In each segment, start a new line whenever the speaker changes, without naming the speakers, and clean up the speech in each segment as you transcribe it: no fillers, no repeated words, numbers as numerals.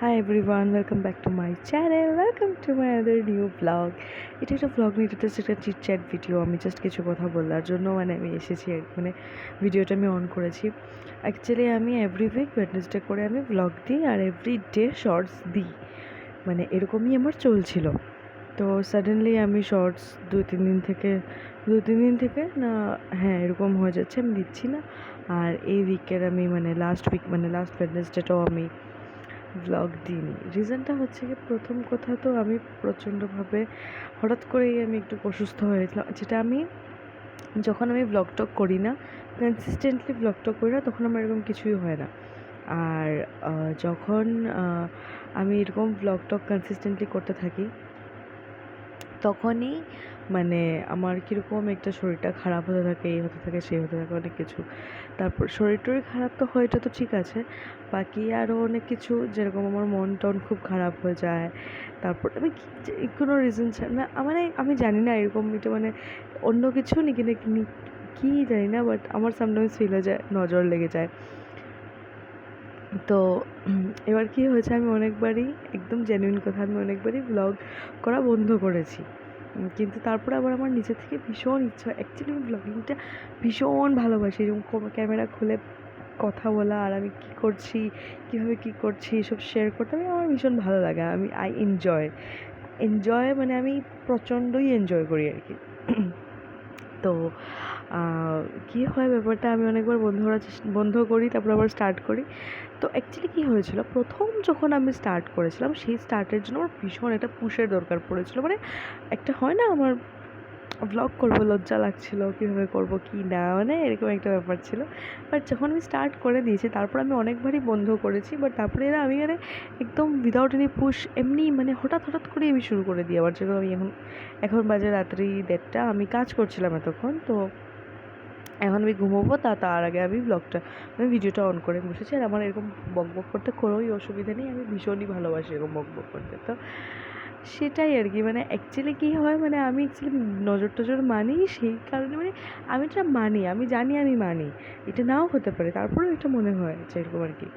Hi everyone, welcome back to my channel. Welcome to my other new vlog. এটা একটা vlog নিয়ে একটা cheat chat video. আমি just কিছু কথা বলার জন্য আমি এসেছি, ভিডিওটা আমি অন করেছি। অ্যাকচুয়ালি আমি এভরি উইক ওয়েডনেসডে করে আমি vlog দিই আর এভরি ডে শর্টস দিই, এরকমই আমার চলছিল। তো সাডেনলি আমি শর্টস দু তিন দিন থেকে না, হ্যাঁ এরকম হয়ে যাচ্ছে, আমি দিচ্ছি না। আর এই উইকের আমি লাস্ট ওয়েডনেসডেটাও আমি ব্লগ দিইনি। রিজনটা হচ্ছে কি, প্রথম কথা তো আমি প্রচণ্ডভাবে হঠাৎ করেই আমি একটু অসুস্থ হয়েছিলাম, যেটা আমি যখন আমি ব্লগ টক করি না, কনসিস্টেন্টলি ব্লগ টক করি না, তখন আমার এরকম কিছুই হয় না। আর যখন আমি এরকম ব্লগ টক কনসিস্টেন্টলি করতে থাকি, তখনই আমার কীরকম একটা শরীরটা খারাপ হতে থাকে, এই হতে থাকে সেই হতে থাকে অনেক কিছু। তারপর শরীর টরীর খারাপ তো হয়, এটা তো ঠিক আছে, বাকি আরও অনেক কিছু, যেরকম আমার মন টন খুব খারাপ হয়ে যায়। তারপর আমি কোনো রিজন না, আমি জানি না এরকম, এটা অন্য কিছু নাকি কি জানি না, বাট আমার সামটাইমস ফিল হয়ে যায় নজর লেগে যায়। তো এবার কী হয়েছে, আমি অনেকবারই, একদম জেনুইন কথা, আমি অনেকবারই ব্লগ করা বন্ধ করেছি। কিন্তু তারপরে আবার আমার নিজে থেকে ভীষণ ইচ্ছা, অ্যাকচুয়ালি আমি ব্লগিংটা ভীষণ ভালোবাসি, এরকম ক্যামেরা খুলে কথা বলা, আর আমি কী করছি, কীভাবে কী করছি এসব শেয়ার করতে আমার ভীষণ ভালো লাগে। আই এনজয়, আমি প্রচণ্ডই এনজয় করি আর কি। তো কী হয় ব্যাপারটা, আমি অনেকবার বন্ধ করি, তারপর আবার স্টার্ট করি। তো অ্যাকচুয়ালি কী হয়েছিল, প্রথম যখন আমি স্টার্ট করেছিলাম, সেই স্টার্টের জন্য আমার ভীষণ একটা পুশের দরকার পড়েছিল। একটা হয় না, আমার ভ্লগ করবো লজ্জা লাগছিল, কীভাবে করবো কী না, এরকম একটা ব্যাপার ছিল। বাট যখন আমি স্টার্ট করে দিয়েছি, তারপর আমি অনেকবারই বন্ধ করেছি, বাট তারপরে আমি একদম উইদাউট এনি পুশ, এমনি হঠাৎ করেই আমি শুরু করে দিই আবার। যেরকম আমি এখন বাজে রাত্রি 1:30, আমি কাজ করছিলাম এতক্ষণ, তো এখন আমি ঘুমোবো, তার আগে আমি ভিডিওটা অন করে বসেছি। আর আমার এরকম বকবক করতে কোনোই অসুবিধা নেই, আমি ভীষণই ভালোবাসি এরকম বকবক করতে। তো সেটাই আর কি, অ্যাকচুয়ালি কী হয়, আমি অ্যাকচুয়ালি নজর টজর মানি, সেই কারণে আমি এটা মানি, আমি জানি আমি মানি, এটা নাও হতে পারে, তারপরেও এটা মনে হয় যে এরকম আর কি।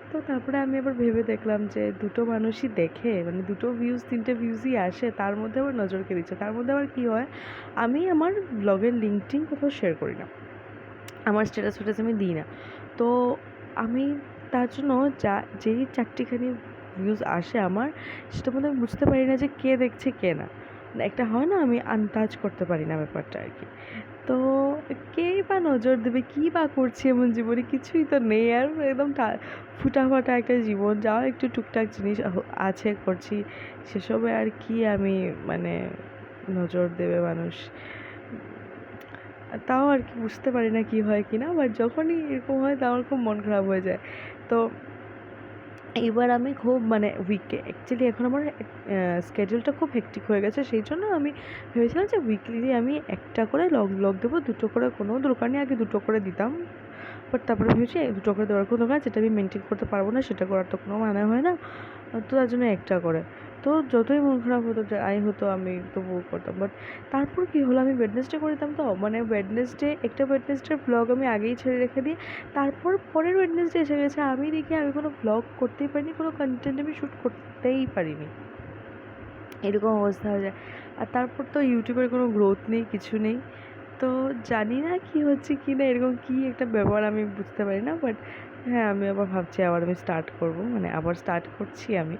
তো তারপরে আমি আবার ভেবে দেখলাম যে দুটো মানুষই দেখে, দুটো ভিউজ 3টে ভিউজই আসে, তার মধ্যে আবার নজরকে দিচ্ছে, তার মধ্যে আবার কী হয়, আমি আমার ব্লগের লিঙ্ক টিঙ্ক কোথাও শেয়ার করি না, আমার স্ট্যাটাস ফ্যাটাস আমি দিই না। তো আমি তার জন্য যেই 4টিখানি ভিউজ আসে আমার, সেটার মধ্যে আমি বুঝতে পারি না যে কে দেখছে কে না, একটা হয় না, আমি আন্দাজ করতে পারি না ব্যাপারটা আর কি। তো কেই বা নজর দেবে, কী বা করছি এমন জীবনে, কিছুই তো নেই আর, একদম ফুটাফাটা একটা জীবন, যাও একটু টুকটাক জিনিস আছে করছি, সেসবে আর কি আমি নজর দেবে মানুষ, তাও আর কি বুঝতে পারি না কী হয় কি না। বাট যখনই এরকম হয়, তো আমার খুব মন খারাপ হয়ে যায়। তো এবার আমি খুব উইকে, অ্যাকচুয়ালি এখন আমার স্কেডিউলটা খুব হেক্টিক হয়ে গেছে, সেই জন্য আমি ভেবেছিলাম যে উইকলি আমি একটা করে ব্লগ দেবো, দুটো করে কোনো দরকার নেই, আগে দুটো করে দিতাম। বাট তারপরে ভেবেছি দুটো করে দেওয়ার কোনো দরকার, যেটা আমি মেনটেন করতে পারবো না সেটা করার তো কোনো মানে হয় না, তো তার জন্য একটা করে। তো যতই মন খারাপ হতো, হতো, আমি তবুও করতাম। বাট তারপর কী হলো, আমি ওয়েডনেসডে করে দিতাম, তো ওয়েডনেসডের ব্লগ আমি আগেই ছেড়ে রেখে দিই, তারপর পরের ওয়েডনেসডে এসে গেছে, আমি দেখি আমি কোনো ব্লগ করতেই পারিনি, কোনো কন্টেন্ট আমি শ্যুট করতেই পারিনি, এরকম অবস্থা হয়ে যায়। আর তারপর তো ইউটিউবের কোনো গ্রোথ নেই, কিছু নেই, তো জানি না কী হচ্ছে কি না, এরকম কী একটা ব্যাপার আমি বুঝতে পারি না। বাট হ্যাঁ, আমি আবার ভাবছি আবার আমি স্টার্ট করবো, আবার স্টার্ট করছি আমি।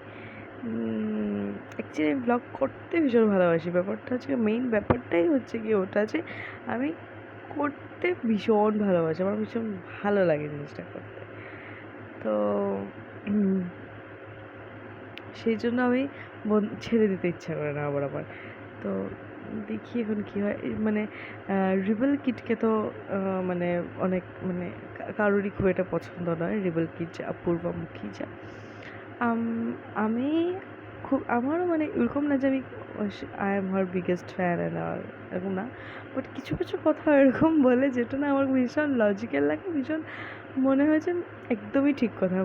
অ্যাকচুয়ালি ব্লগ করতে ভীষণ ভালোবাসি, ব্যাপারটা হচ্ছে, মেইন ব্যাপারটাই হচ্ছে কি ওটা, যে আমি করতে ভীষণ ভালোবাসি, আমার ভীষণ ভালো লাগে জিনিসটা করতে। তো সেই জন্য আমি ছেড়ে দিতে ইচ্ছা করে না আবার। তো দেখি এখন কী হয়। রিবেল কিডকে তো অনেক কারোরই খুব একটা পছন্দ নয়, রিবেল কিড যা, অপূর্বা মুখিজা। আমি খুব, আমারও এরকম না যে আমি I am her biggest fan and all, এরকম না। বাট কিছু কথা এরকম বলে, যেটা না আমার ভীষণ লজিক্যাল লাগে, ভীষণ মনে হয় যে একদমই ঠিক কথা।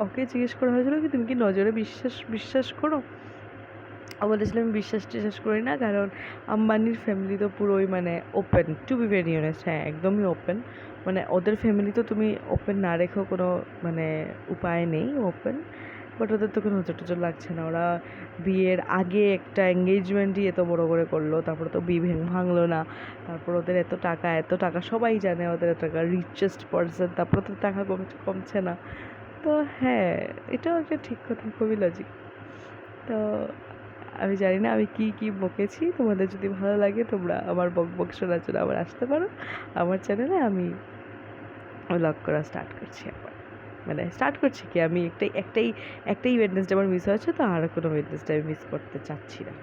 ওকে জিজ্ঞেস করা হয়েছিল কি, তুমি কি নজরে বিশ্বাস করো? ও বলেছিল আমি বিশ্বাস করি না, কারণ আম্বানির ফ্যামিলি তো পুরোই open, to be very honest, হ্যাঁ একদমই ওপেন, ওদের ফ্যামিলি তো তুমি ওপেন না রেখেও কোনো উপায় নেই, ওপেন। বাট ওদের তো কোনো নজর টজর লাগছে না। ওরা বিয়ের আগে একটা এঙ্গেজমেন্টই এত বড় করে করলো, তারপরে তো বিয়ে ভাঙলো না। তারপর ওদের এত টাকা সবাই জানে, ওদের এত টাকা, রিচেস্ট পার্সন, তারপরে তো টাকা কমছে না। তো হ্যাঁ, এটাও একটা ঠিক কথা, খুবই লজিক। তো আমি জানি না আমি কি বকেছি। তোমাদের যদি ভালো লাগে তোমরা আমার বক শোনার জন্য আবার আসতে পারো আমার চ্যানেলে। আমি ব্লগ করা স্টার্ট করছি আবার, মানে স্টার্ট করছি কি, আমি একটাই ওয়েডনেসডে আমার মিস হয়েছে, তো আর কোনো ওয়েডনেসডে আমি মিস করতে চাচ্ছি না।